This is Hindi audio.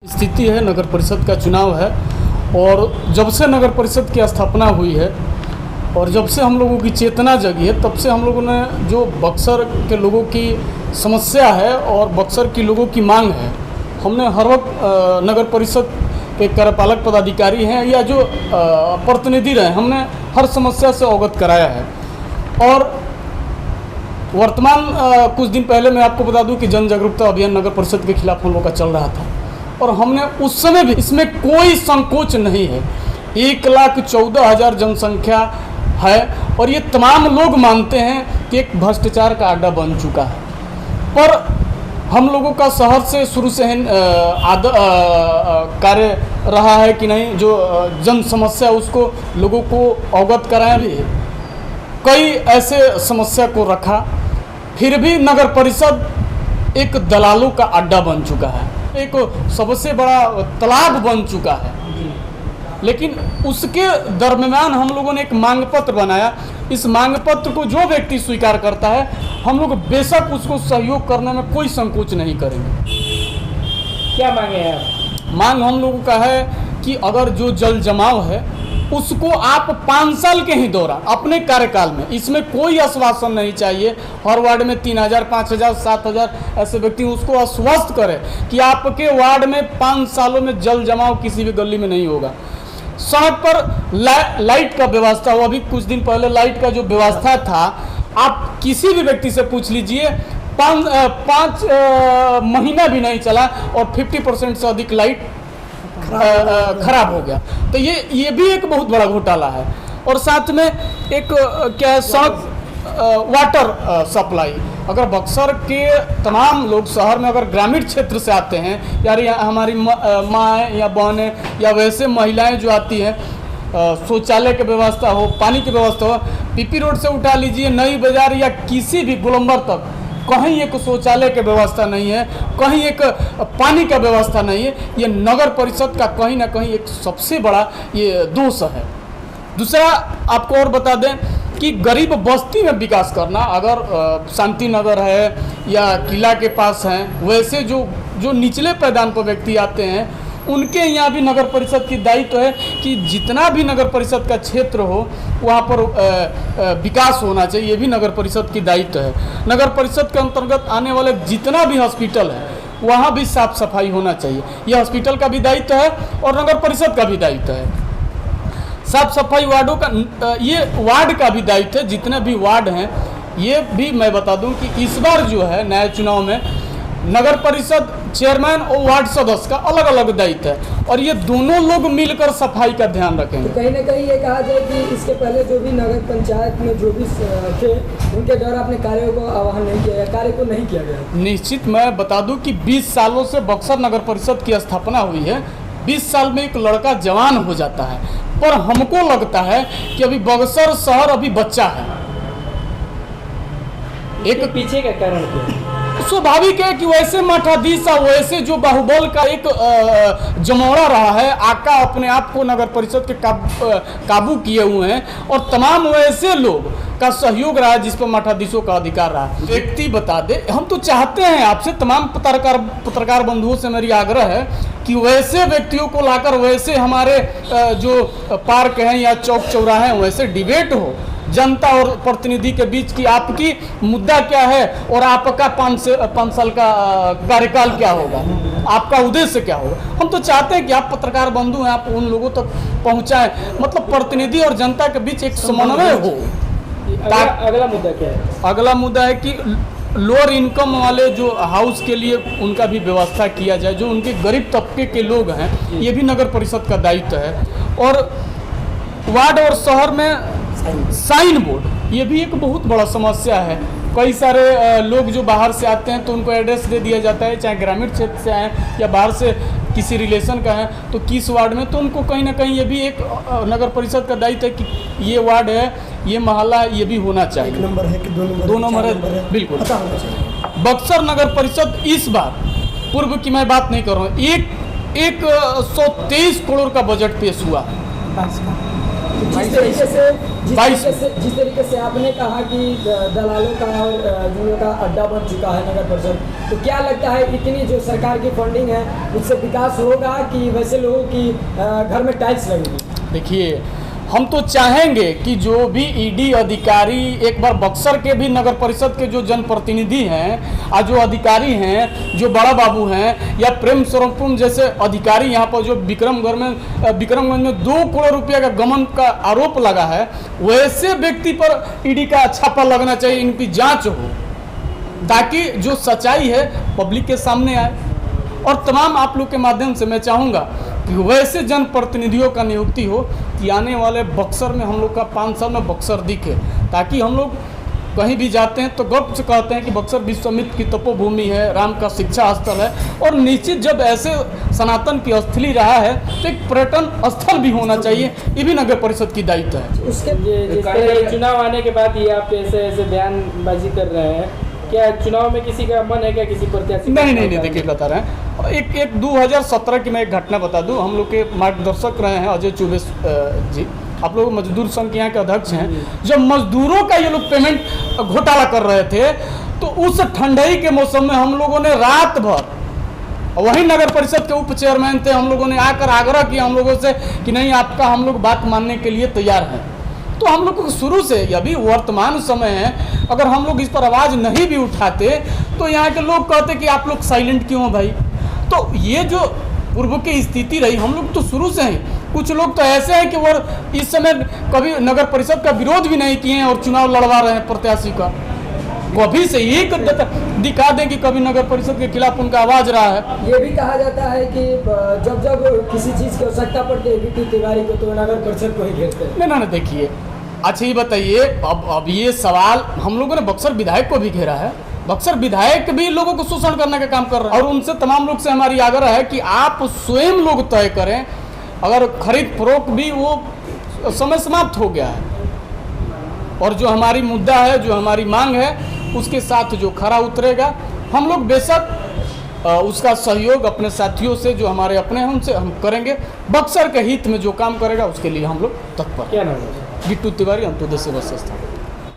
स्थिति है, नगर परिषद का चुनाव है और जब से नगर परिषद की स्थापना हुई है और जब से हम लोगों की चेतना जगी है तब से हम लोगों ने जो बक्सर के लोगों की समस्या है और बक्सर की लोगों की मांग है, हमने हर वक्त नगर परिषद के कार्यपालक पदाधिकारी हैं या जो प्रतिनिधि रहे, हमने हर समस्या से अवगत कराया है। और वर्तमान कुछ दिन पहले मैं आपको बता दूं कि जन जागरूकता अभियान नगर परिषद के खिलाफ हम लोग का चल रहा था और हमने उस समय भी इसमें कोई संकोच नहीं है। 1,14,000 जनसंख्या है और ये तमाम लोग मानते हैं कि एक भ्रष्टाचार का अड्डा बन चुका है। पर हम लोगों का शहर से शुरू से कार्य रहा है कि नहीं, जो जन समस्या उसको लोगों को अवगत कराया भी है। कई ऐसे समस्या को रखा, फिर भी नगर परिषद एक दलालों का अड्डा बन चुका है, एक सबसे बड़ा तालाब बन चुका है। लेकिन उसके दरमियान हम लोगों ने एक मांग पत्र बनाया। इस मांग पत्र को जो व्यक्ति स्वीकार करता है, हम लोग बेशक उसको सहयोग करने में कोई संकोच नहीं करेंगे। क्या मांगे हैं आप? मांग हम लोगों का है कि अगर जो जल जमाव है उसको आप 5 साल के ही दौरान अपने कार्यकाल में, इसमें कोई आश्वासन नहीं चाहिए। हर वार्ड में 3,000, 5,000, 7,000 ऐसे व्यक्ति उसको आश्वस्त करें कि आपके वार्ड में 5 सालों में जल जमाव किसी भी गली में नहीं होगा। सड़क पर लाइट का व्यवस्था हो, अभी कुछ दिन पहले लाइट का जो व्यवस्था था, आप किसी भी व्यक्ति से पूछ लीजिए, 5 महीना भी नहीं चला और 50% से अधिक लाइट खराब हो गया। तो ये भी एक बहुत बड़ा घोटाला है। और साथ में एक क्या है, सड़क वाटर सप्लाई। अगर बक्सर के तमाम लोग शहर में अगर ग्रामीण क्षेत्र से आते हैं, यार हमारी माँ है या बहन है या वैसे महिलाएं जो आती हैं, शौचालय की व्यवस्था हो, पानी की व्यवस्था हो, पीपी रोड से उठा लीजिए, नई बाजार या किसी भी गोलंबर तक, कहीं एक शौचालय की व्यवस्था नहीं है, कहीं एक पानी का व्यवस्था नहीं है। ये नगर परिषद का कहीं ना कहीं एक सबसे बड़ा ये दोष है। दूसरा आपको और बता दें कि गरीब बस्ती में विकास करना, अगर शांति नगर है या किला के पास हैं, वैसे जो निचले पैदान पर व्यक्ति आते हैं, उनके यहाँ भी नगर परिषद की दायित्व है कि जितना भी नगर परिषद का क्षेत्र हो वहाँ पर विकास होना चाहिए। ये भी नगर परिषद की दायित्व है। नगर परिषद के अंतर्गत आने वाले जितना भी हॉस्पिटल है वहाँ भी साफ सफाई होना चाहिए। ये हॉस्पिटल का भी दायित्व है और नगर परिषद का भी दायित्व है। साफ सफाई वार्डों का, ये वार्ड का भी दायित्व है। जितने भी वार्ड हैं, ये भी मैं बता दूं कि इस बार जो है नए चुनाव में नगर परिषद चेयरमैन और वार्ड सदस्य का अलग अलग दायित्व है और ये दोनों लोग मिलकर सफाई का ध्यान रखेंगे। तो कहीं ना कहीं ये कहा जाए कि इसके पहले जो भी नगर पंचायत में जो भी थे, उनके द्वारा अपने कार्यों को आह्वान नहीं किया गया, कार्य को नहीं किया गया। निश्चित मैं बता दूं कि 20 सालों से बक्सर नगर परिषद की स्थापना हुई है। 20 साल में एक लड़का जवान हो जाता है, पर हमको लगता है कि अभी बक्सर शहर अभी बच्चा है। एक पीछे का कारण क्या है? स्वाभाविक है कि वैसे मठाधीश, वैसे जो बाहुबल का एक जमौरा रहा है, आका अपने आप को नगर परिषद के काबू किए हुए हैं और तमाम वैसे लोग का सहयोग रहा है जिस पर मठाधीशों का अधिकार रहा। व्यक्ति बता दे, हम तो चाहते हैं आपसे, तमाम पत्रकार बंधुओं से मेरी आग्रह है कि वैसे व्यक्तियों को लाकर वैसे हमारे जो पार्क हैं या चौक चौराहे हैं वैसे डिबेट हो जनता और प्रतिनिधि के बीच की आपकी मुद्दा क्या है और आपका 5 साल का कार्यकाल क्या होगा, आपका उद्देश्य क्या होगा। हम तो चाहते हैं कि आप पत्रकार बंधु हैं, आप उन लोगों तक पहुंचाएं, मतलब प्रतिनिधि और जनता के बीच एक समन्वय हो। अगला मुद्दा क्या है? अगला मुद्दा है कि लोअर इनकम वाले जो हाउस के लिए उनका भी व्यवस्था किया जाए, जो उनके गरीब तबके के लोग हैं, ये भी नगर परिषद का दायित्व है। और वार्ड और शहर में साइन बोर्ड, ये भी एक बहुत बड़ा समस्या है। कई सारे लोग जो बाहर से आते हैं तो उनको एड्रेस दे दिया जाता है, चाहे ग्रामीण क्षेत्र से आए या बाहर से किसी रिलेशन का है, तो किस वार्ड में, तो उनको कहीं ना कहीं ये भी एक नगर परिषद का दायित्व है कि ये वार्ड है, ये मोहल्ला है, ये भी होना चाहिए। 1 नंबर है कि 2 नंबर है, बिल्कुल। बक्सर नगर परिषद इस बार, पूर्व की मैं बात नहीं कर रहा हूँ, 123 करोड़ का बजट पेश हुआ। जिस तरीके से आपने कहा कि दलालों का और जुए का अड्डा बन चुका है नगर परिषद, तो क्या लगता है इतनी जो सरकार की फंडिंग है उससे विकास होगा कि वैसे लोगों की घर में टाइल्स लगेगी? देखिए, हम तो चाहेंगे कि जो भी ईडी अधिकारी एक बार बक्सर के भी नगर परिषद के जो जनप्रतिनिधि हैं और जो अधिकारी हैं, जो बड़ा बाबू हैं या प्रेम स्वरूपम जैसे अधिकारी यहाँ पर जो विक्रमगंज में 2 करोड़ रुपया का गमन का आरोप लगा है, वैसे व्यक्ति पर ईडी का छापा लगना चाहिए, इनकी जांच हो ताकि जो सच्चाई है पब्लिक के सामने आए। और तमाम आप लोग के माध्यम से मैं चाहूँगा कि वैसे जनप्रतिनिधियों का नियुक्ति हो कि आने वाले बक्सर में हम लोग का 5 साल में बक्सर दिखे, ताकि हम लोग कहीं भी जाते हैं तो गर्व से कहते हैं कि बक्सर विश्वामित्र की तपोभूमि है, राम का शिक्षा स्थल है। और निश्चित जब ऐसे सनातन की स्थली रहा है तो एक पर्यटन स्थल भी होना चाहिए, ये भी नगर परिषद की दायित्व है। उसके चुनाव आने के बाद ये आप ऐसे बयानबाजी कर रहे हैं, क्या चुनाव में किसी का मन है क्या, किसी प्रत्याशी? नहीं, देखिए बता रहे हैं। एक 2017 की मैं एक घटना बता दूं। हम लोग के मार्गदर्शक रहे हैं अजय चौबे जी, आप लोग मजदूर संघ के यहाँ के अध्यक्ष हैं। जब मजदूरों का ये लोग पेमेंट घोटाला कर रहे थे तो उस ठंडाई के मौसम में हम लोगों ने रात भर, वही नगर परिषद के उप चेयरमैन थे, हम लोगों ने आकर आग्रह किया हम लोगों से कि नहीं, आपका हम लोग बात मानने के लिए तैयार हैं। तो हम लोग को शुरू से, अभी वर्तमान समय है, अगर हम लोग इस पर आवाज़ नहीं भी उठाते तो यहाँ के लोग कहते कि आप लोग साइलेंट क्यों हो भाई। तो ये जो पूर्व की स्थिति रही, हम लोग तो शुरू से हैं। कुछ लोग तो ऐसे हैं कि वो इस समय कभी नगर परिषद का विरोध भी नहीं किए हैं और चुनाव लड़वा रहे हैं प्रत्याशी का। कभी से ये दिखा दें कि कभी नगर परिषद के खिलाफ उनका आवाज़ रहा है। ये भी कहा जाता है कि जब किसी चीज़ की आवश्यकता पड़ती है बिट्टू तिवारी को तो नगर परिषद को ही घेरते हैं। नहीं, देखिए, अच्छा ये बताइए, अब ये सवाल हम लोगों ने बक्सर विधायक को भी घेरा है। बक्सर विधायक भी लोगों को शोषण करने का काम कर रहा है और उनसे तमाम लोग से हमारी आग्रह है कि आप स्वयं लोग तय करें। अगर खरीद फरोख्त भी वो समय समाप्त हो गया है और जो हमारी मुद्दा है, जो हमारी मांग है, उसके साथ जो खरा उतरेगा, हम लोग बेशक उसका सहयोग अपने साथियों से जो हमारे अपने हैं उनसे हम करेंगे। बक्सर के हित में जो काम करेगा उसके लिए हम लोग तत्पर। क्या नाम है? बिट्टू तिवारी, अंत्योदय सेवा संस्थान।